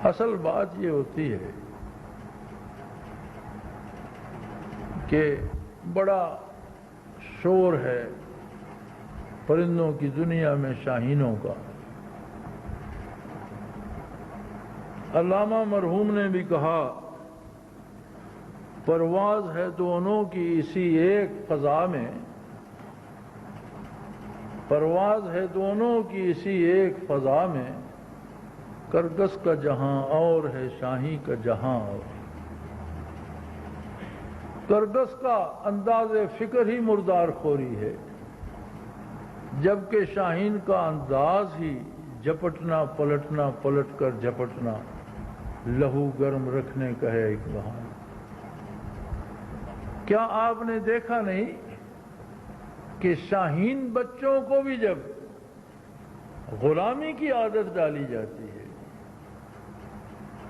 اصل بات یہ ہوتی ہے کہ بڑا شور ہے پرندوں کی دنیا میں شاہینوں کا۔ علامہ مرحوم نے بھی کہا پرواز ہے دونوں کی اسی ایک فضا میں، پرواز ہے دونوں کی اسی ایک فضا میں، کرگس کا جہاں اور ہے شاہی کا جہاں اور۔ کرگس کا انداز فکر ہی مردار خوری ہے، جبکہ شاہین کا انداز ہی جھپٹنا پلٹنا پلٹ کر جھپٹنا، لہو گرم رکھنے کا ہے ایک بہانہ۔ کیا آپ نے دیکھا نہیں کہ شاہین بچوں کو بھی جب غلامی کی عادت ڈالی جاتی ہے،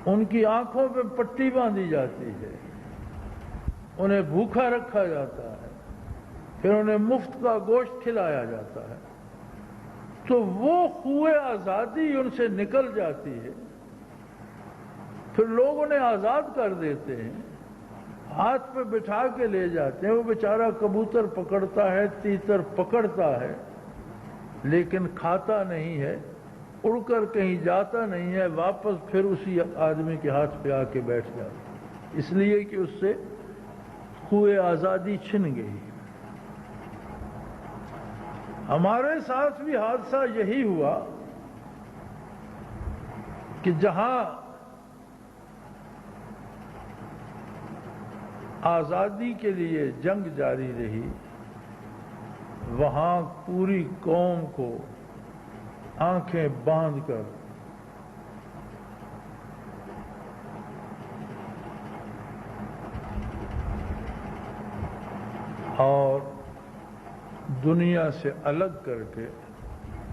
ان کی آنکھوں پہ پٹی باندھی جاتی ہے، انہیں بھوکا رکھا جاتا ہے، پھر انہیں مفت کا گوشت کھلایا جاتا ہے، تو وہ خوئے آزادی ان سے نکل جاتی ہے، پھر لوگ انہیں آزاد کر دیتے ہیں، ہاتھ پہ بٹھا کے لے جاتے ہیں، وہ بیچارہ کبوتر پکڑتا ہے، تیتر پکڑتا ہے، لیکن کھاتا نہیں ہے، اڑ کر کہیں جاتا نہیں ہے، واپس پھر اسی آدمی کے ہاتھ پہ آ کے بیٹھ جاتا ہے، اس لیے کہ اس سے خوئے آزادی چھن گئی۔ ہمارے ساتھ بھی حادثہ یہی ہوا کہ جہاں آزادی کے لیے جنگ جاری رہی، وہاں پوری قوم کو آنکھیں باندھ کر اور دنیا سے الگ کر کے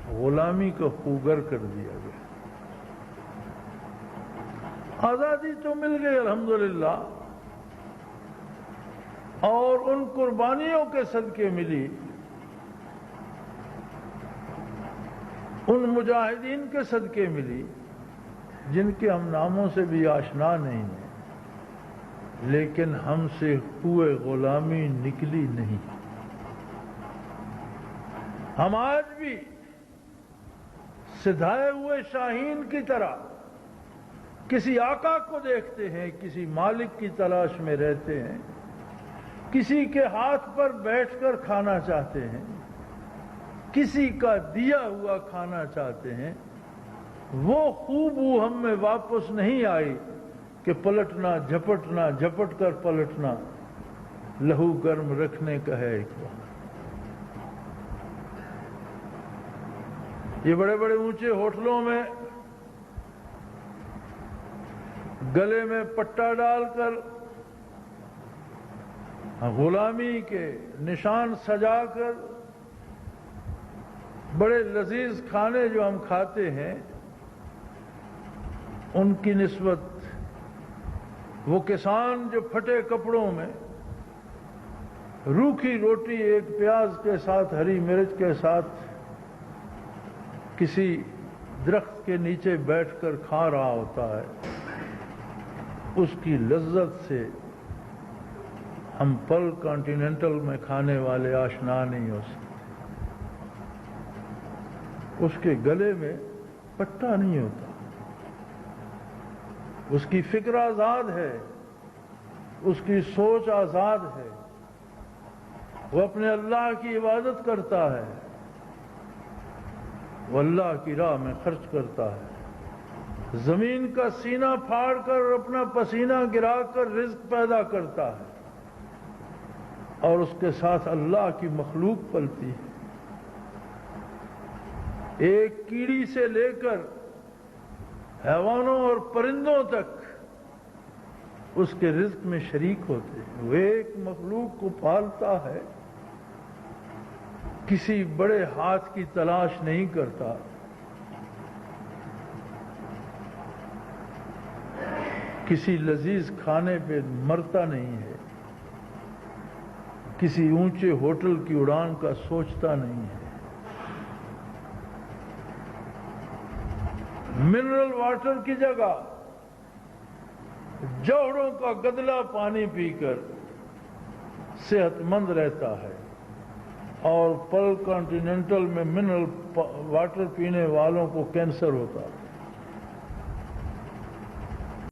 غلامی کو خوگر کر دیا گیا۔ آزادی تو مل گئی الحمدللہ، اور ان قربانیوں کے صدقے ملی، ان مجاہدین کے صدقے ملی جن کے ہم ناموں سے بھی آشنا نہیں ہیں، لیکن ہم سے ہوئے غلامی نکلی نہیں۔ ہم آج بھی سدھائے ہوئے شاہین کی طرح کسی آقا کو دیکھتے ہیں، کسی مالک کی تلاش میں رہتے ہیں، کسی کے ہاتھ پر بیٹھ کر کھانا چاہتے ہیں، کسی کا دیا ہوا کھانا چاہتے ہیں۔ وہ خوبو ہم میں واپس نہیں آئی کہ پلٹنا جھپٹنا جھپٹ کر پلٹنا لہو گرم رکھنے کا ہے ایک بار۔ یہ بڑے بڑے اونچے ہوٹلوں میں گلے میں پٹا ڈال کر غلامی کے نشان سجا کر بڑے لذیذ کھانے جو ہم کھاتے ہیں، ان کی نسبت وہ کسان جو پھٹے کپڑوں میں روکھی روٹی ایک پیاز کے ساتھ ہری مرچ کے ساتھ کسی درخت کے نیچے بیٹھ کر کھا رہا ہوتا ہے، اس کی لذت سے ہم پل کانٹیننٹل میں کھانے والے آشنا نہیں ہو سکتے۔ اس کے گلے میں پٹا نہیں ہوتا، اس کی فکر آزاد ہے، اس کی سوچ آزاد ہے، وہ اپنے اللہ کی عبادت کرتا ہے، وہ اللہ کی راہ میں خرچ کرتا ہے، زمین کا سینہ پھاڑ کر اپنا پسینہ گرا کر رزق پیدا کرتا ہے، اور اس کے ساتھ اللہ کی مخلوق پلتی ہے۔ ایک کیڑی سے لے کر حیوانوں اور پرندوں تک اس کے رزق میں شریک ہوتے ہیں۔ وہ ایک مخلوق کو پالتا ہے، کسی بڑے ہاتھ کی تلاش نہیں کرتا، کسی لذیذ کھانے پہ مرتا نہیں ہے، کسی اونچے ہوٹل کی اڑان کا سوچتا نہیں ہے۔ منرل واٹر کی جگہ جوڑوں کا گدلا پانی پی کر صحت مند رہتا ہے، اور پل کانٹیننٹل میں منرل واٹر پینے والوں کو کینسر ہوتا ہے۔